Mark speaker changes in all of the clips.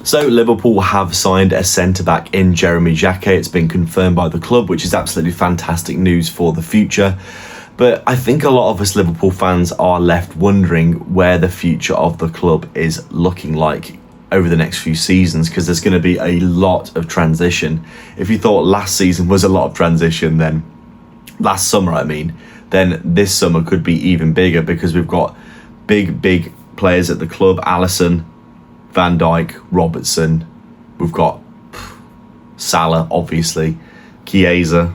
Speaker 1: So Liverpool have signed a centre-back in Jeremy Jacquet. It's been confirmed by the club, which is absolutely fantastic news for the future. But I think a lot of us Liverpool fans are left wondering where the future of the club is looking like over the next few seasons, because there's going to be a lot of transition. If you thought last season was a lot of transition, then last summer, then this summer could be even bigger, because we've got big players at the club. Alisson, Van Dijk, Robertson. We've got Salah, obviously, Chiesa.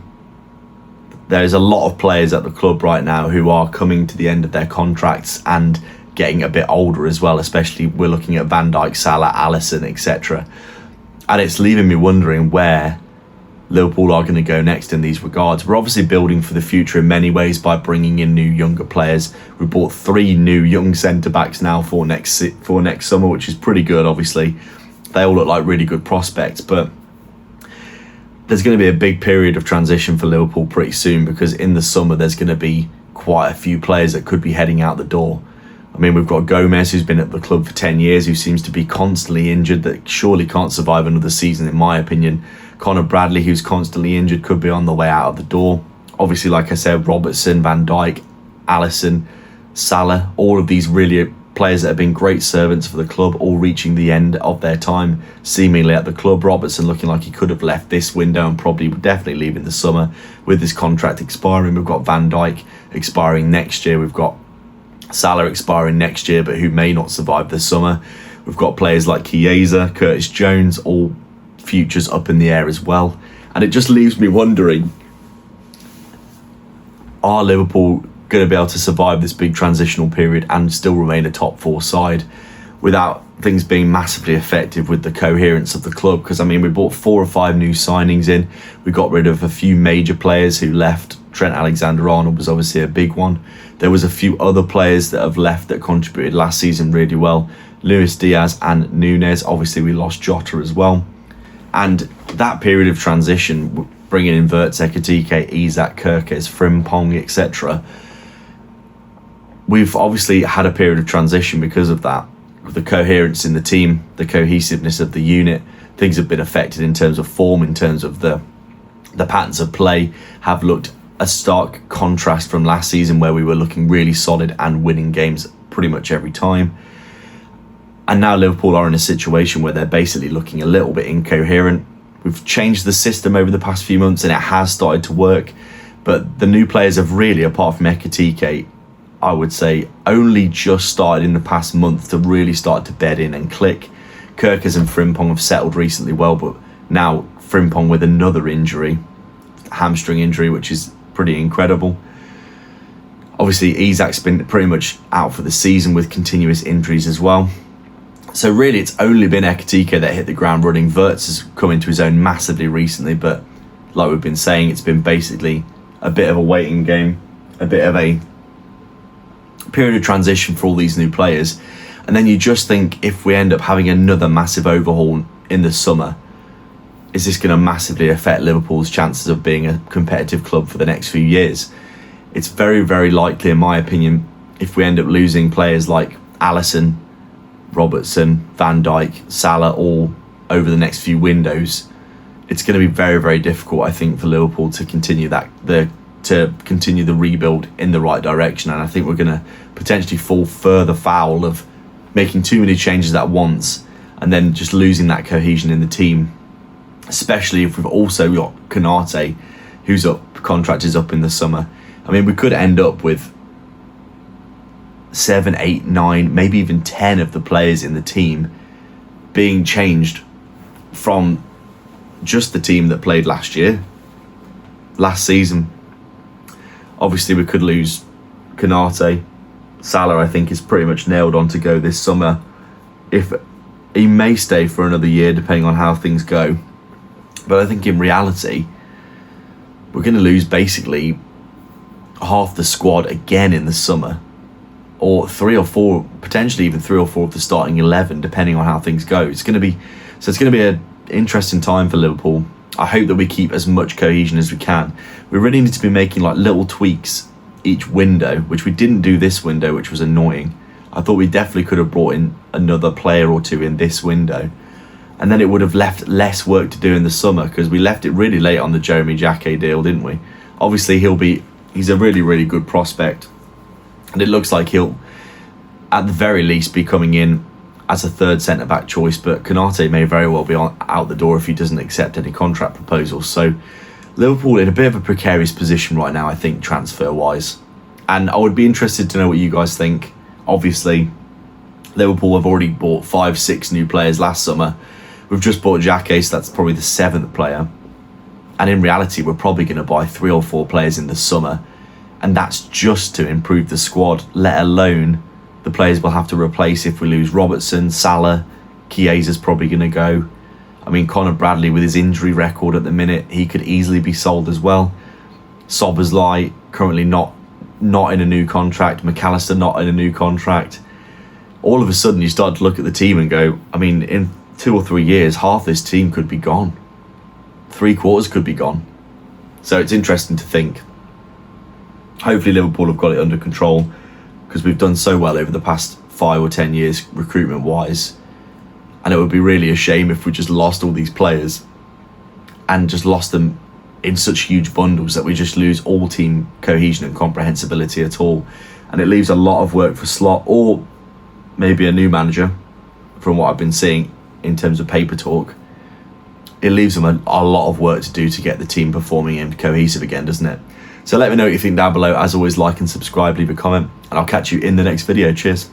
Speaker 1: There's a lot of players at the club right now who are coming to the end of their contracts and getting a bit older as well, especially we're looking at Van Dijk, Salah, Alisson, etc. And it's leaving me wondering where Liverpool are going to go next in these regards. We're obviously building for the future in many ways by bringing in new younger players. We bought 3 new young centre-backs now for next summer, which is pretty good, obviously. They all look like really good prospects, but there's going to be a big period of transition for Liverpool pretty soon, because in the summer there's going to be quite a few players that could be heading out the door. We've got Gomez, who's been at the club for 10 years, who seems to be constantly injured, that surely can't survive another season, in my opinion. Conor Bradley, who's constantly injured, could be on the way out of the door. Obviously, like I said, Robertson, Van Dijk, Alisson, Salah, all of these really players that have been great servants for the club, all reaching the end of their time seemingly at the club. Robertson looking like he could have left this window and probably would definitely leave in the summer with his contract expiring. We've got Van Dijk expiring next year. We've got Salah expiring next year, but who may not survive the summer. We've got players like Chiesa, Curtis Jones, all futures up in the air as well. And it just leaves me wondering, are Liverpool going to be able to survive this big transitional period and still remain a top 4 side without things being massively effective with the coherence of the club? Because we bought 4 or 5 new signings in. We got rid of a few major players who left. Trent Alexander-Arnold was obviously a big one. There was a few other players that have left that contributed last season really well. Luis Diaz and Nunes. Obviously we lost Jota as well. And that period of transition, bringing in Wirtz, Ekitike, Isak, Kerkez, Frimpong, etc., we've obviously had a period of transition because of that. With the coherence in the team, the cohesiveness of the unit, things have been affected in terms of form, in terms of the patterns of play have looked a stark contrast from last season, where we were looking really solid and winning games pretty much every time. And now Liverpool are in a situation where they're basically looking a little bit incoherent. We've changed the system over the past few months and it has started to work, but the new players have really, apart from Ekitike, I would say only just started in the past month to really start to bed in and click. Kerkez and Frimpong have settled recently well, but now Frimpong with another injury, hamstring injury, which is pretty incredible. Obviously Isak's been pretty much out for the season with continuous injuries as well. So really it's only been Ekitike that hit the ground running. Wirtz has come into his own massively recently, but like we've been saying, it's been basically a bit of a waiting game, a bit of a period of transition for all these new players. And then you just think, if we end up having another massive overhaul in the summer, is this going to massively affect Liverpool's chances of being a competitive club for the next few years? It's very, very likely, in my opinion, if we end up losing players like Alisson, Robertson, Van Dijk, Salah all over the next few windows, it's going to be very, very difficult, I think, for Liverpool to continue the rebuild in the right direction. And I think we're going to potentially fall further foul of making too many changes at once and then just losing that cohesion in the team, especially if we've also got Konate, whose contract is up in the summer. We could end up with 7, 8, 9, maybe even 10 of the players in the team being changed from just the team that played last season. Obviously we could lose Konate. Salah, I think, is pretty much nailed on to go this summer. If he may stay for another year depending on how things go, but I think in reality we're going to lose basically half the squad again in the summer, or 3 or 4, potentially even 3 or 4 of the starting 11, depending on how things go. It's going to be an interesting time for Liverpool. I hope that we keep as much cohesion as we can. We really need to be making like little tweaks each window, which we didn't do this window, which was annoying. I thought we definitely could have brought in another player or two in this window. And then it would have left less work to do in the summer, because we left it really late on the Jeremy Jacquet deal, didn't we? Obviously, he's a really, really good prospect. And it looks like he'll, at the very least, be coming in as a third centre-back choice. But Konate may very well be out the door if he doesn't accept any contract proposals. So Liverpool in a bit of a precarious position right now, I think, transfer-wise. And I would be interested to know what you guys think. Obviously, Liverpool have already bought 5-6 new players last summer. We've just bought Jacquet, so that's probably the 7th player. And in reality, we're probably going to buy 3 or 4 players in the summer. And that's just to improve the squad, let alone the players we'll have to replace if we lose Robertson, Salah. Chiesa's probably going to go. I mean, Conor Bradley, with his injury record at the minute, he could easily be sold as well. Szoboszlai currently not in a new contract. McAllister not in a new contract. All of a sudden, you start to look at the team and go, I mean, in 2 or 3 years, half this team could be gone. 3/4 could be gone. So it's interesting to think. Hopefully Liverpool have got it under control, because we've done so well over the past 5 or 10 years recruitment-wise. And it would be really a shame if we just lost all these players and just lost them in such huge bundles that we just lose all team cohesion and comprehensibility at all. And it leaves a lot of work for Slot, or maybe a new manager, from what I've been seeing in terms of paper talk. It leaves them a lot of work to do to get the team performing and cohesive again, doesn't it? So let me know what you think down below. As always, like and subscribe, leave a comment, and I'll catch you in the next video. Cheers.